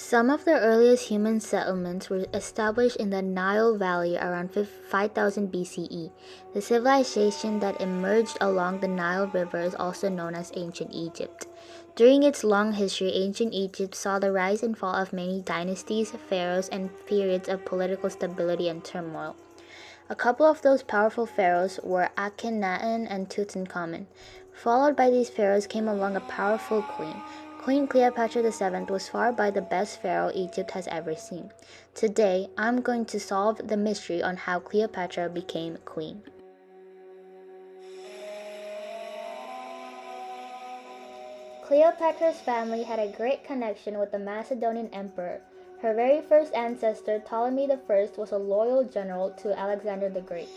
Some of the earliest human settlements were established in the Nile Valley around 5000 BCE. The civilization that emerged along the Nile River is also known as Ancient Egypt. During its long history, Ancient Egypt saw the rise and fall of many dynasties, pharaohs, and periods of political stability and turmoil. A couple of those powerful pharaohs were Akhenaten and Tutankhamun. Followed by these pharaohs came along a powerful queen. Queen Cleopatra VII was far by the best pharaoh Egypt has ever seen. Today, I'm going to solve the mystery on how Cleopatra became queen. Cleopatra's family had a great connection with the Macedonian emperor. Her very first ancestor, Ptolemy I, was a loyal general to Alexander the Great.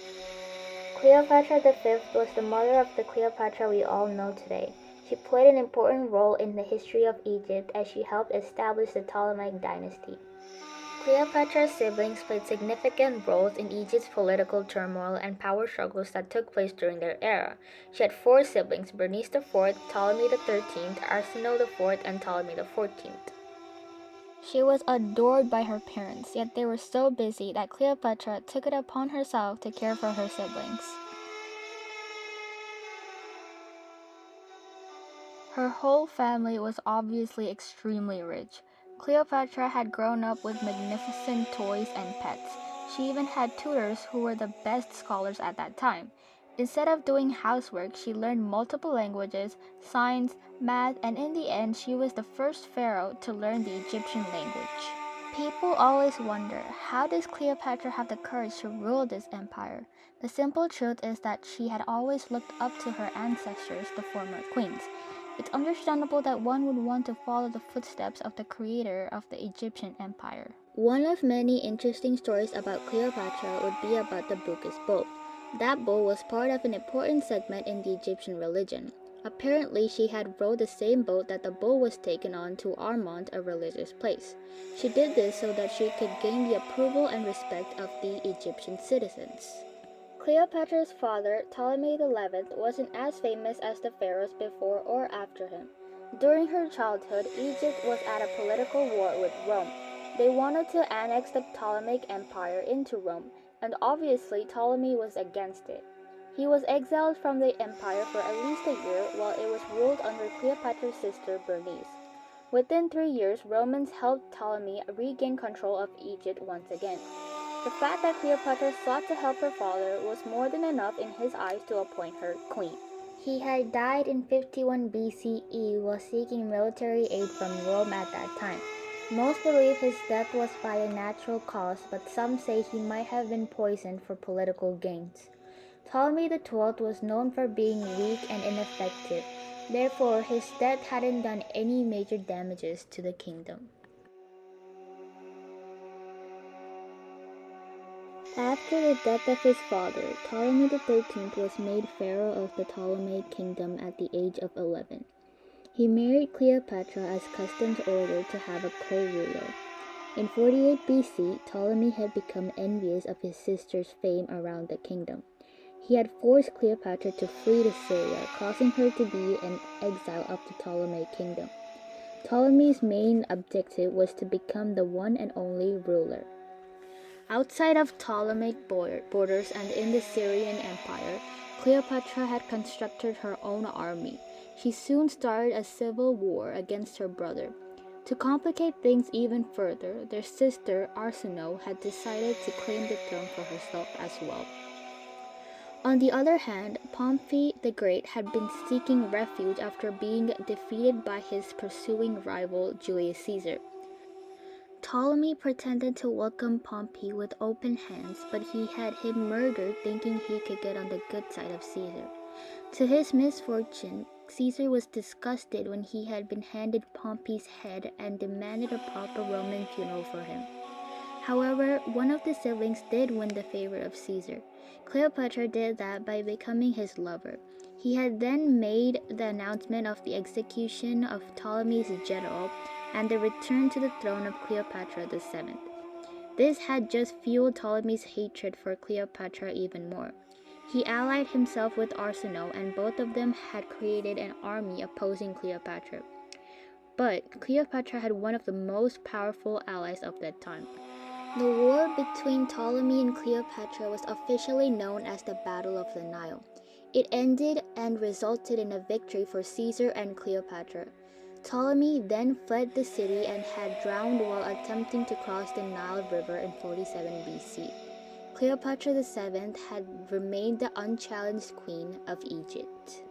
Cleopatra V was the mother of the Cleopatra we all know today. She played an important role in the history of Egypt as she helped establish the Ptolemaic dynasty. Cleopatra's siblings played significant roles in Egypt's political turmoil and power struggles that took place during their era. She had four siblings: Bernice IV, Ptolemy XIII, Arsinoe IV, and Ptolemy XIV. She was adored by her parents, yet they were so busy that Cleopatra took it upon herself to care for her siblings. Her whole family was obviously extremely rich. Cleopatra had grown up with magnificent toys and pets. She even had tutors who were the best scholars at that time. Instead of doing housework, she learned multiple languages, science, math, and in the end, she was the first pharaoh to learn the Egyptian language. People always wonder, how does Cleopatra have the courage to rule this empire? The simple truth is that she had always looked up to her ancestors, the former queens. It's understandable that one would want to follow the footsteps of the creator of the Egyptian empire. One of many interesting stories about Cleopatra would be about the Bukis bull. That bull was part of an important segment in the Egyptian religion. Apparently, she had rowed the same boat that the bull was taken on to Armont, a religious place. She did this so that she could gain the approval and respect of the Egyptian citizens. Cleopatra's father, Ptolemy XI, wasn't as famous as the pharaohs before or after him. During her childhood, Egypt was at a political war with Rome. They wanted to annex the Ptolemaic Empire into Rome, and obviously Ptolemy was against it. He was exiled from the empire for at least a year while it was ruled under Cleopatra's sister Bernice. Within 3 years, Romans helped Ptolemy regain control of Egypt once again. The fact that Cleopatra sought to help her father was more than enough in his eyes to appoint her queen. He had died in 51 BCE while seeking military aid from Rome at that time. Most believe his death was by a natural cause, but some say he might have been poisoned for political gains. Ptolemy XII was known for being weak and ineffective. Therefore, his death hadn't done any major damages to the kingdom. After the death of his father, Ptolemy XIII was made pharaoh of the Ptolemaic kingdom at the age of 11. He married Cleopatra as customs ordered to have a co-ruler. In 48 BC, Ptolemy had become envious of his sister's fame around the kingdom. He had forced Cleopatra to flee to Syria, causing her to be an exile of the Ptolemaic kingdom. Ptolemy's main objective was to become the one and only ruler. Outside of Ptolemaic borders and in the Syrian Empire, Cleopatra had constructed her own army. She soon started a civil war against her brother. To complicate things even further, their sister Arsinoe had decided to claim the throne for herself as well. On the other hand, Pompey the Great had been seeking refuge after being defeated by his pursuing rival Julius Caesar. Ptolemy pretended to welcome Pompey with open hands, but he had him murdered thinking he could get on the good side of Caesar. To his misfortune, Caesar was disgusted when he had been handed Pompey's head and demanded a proper Roman funeral for him. However, one of the siblings did win the favor of Caesar. Cleopatra did that by becoming his lover. He had then made the announcement of the execution of Ptolemy's general and the return to the throne of Cleopatra VII. This had just fueled Ptolemy's hatred for Cleopatra even more. He allied himself with Arsinoe, and both of them had created an army opposing Cleopatra. but Cleopatra had one of the most powerful allies of that time. The war between Ptolemy and Cleopatra was officially known as the Battle of the Nile. It ended and resulted in a victory for Caesar and Cleopatra. Ptolemy then fled the city and had drowned while attempting to cross the Nile River in 47 BC. Cleopatra VII had remained the unchallenged queen of Egypt.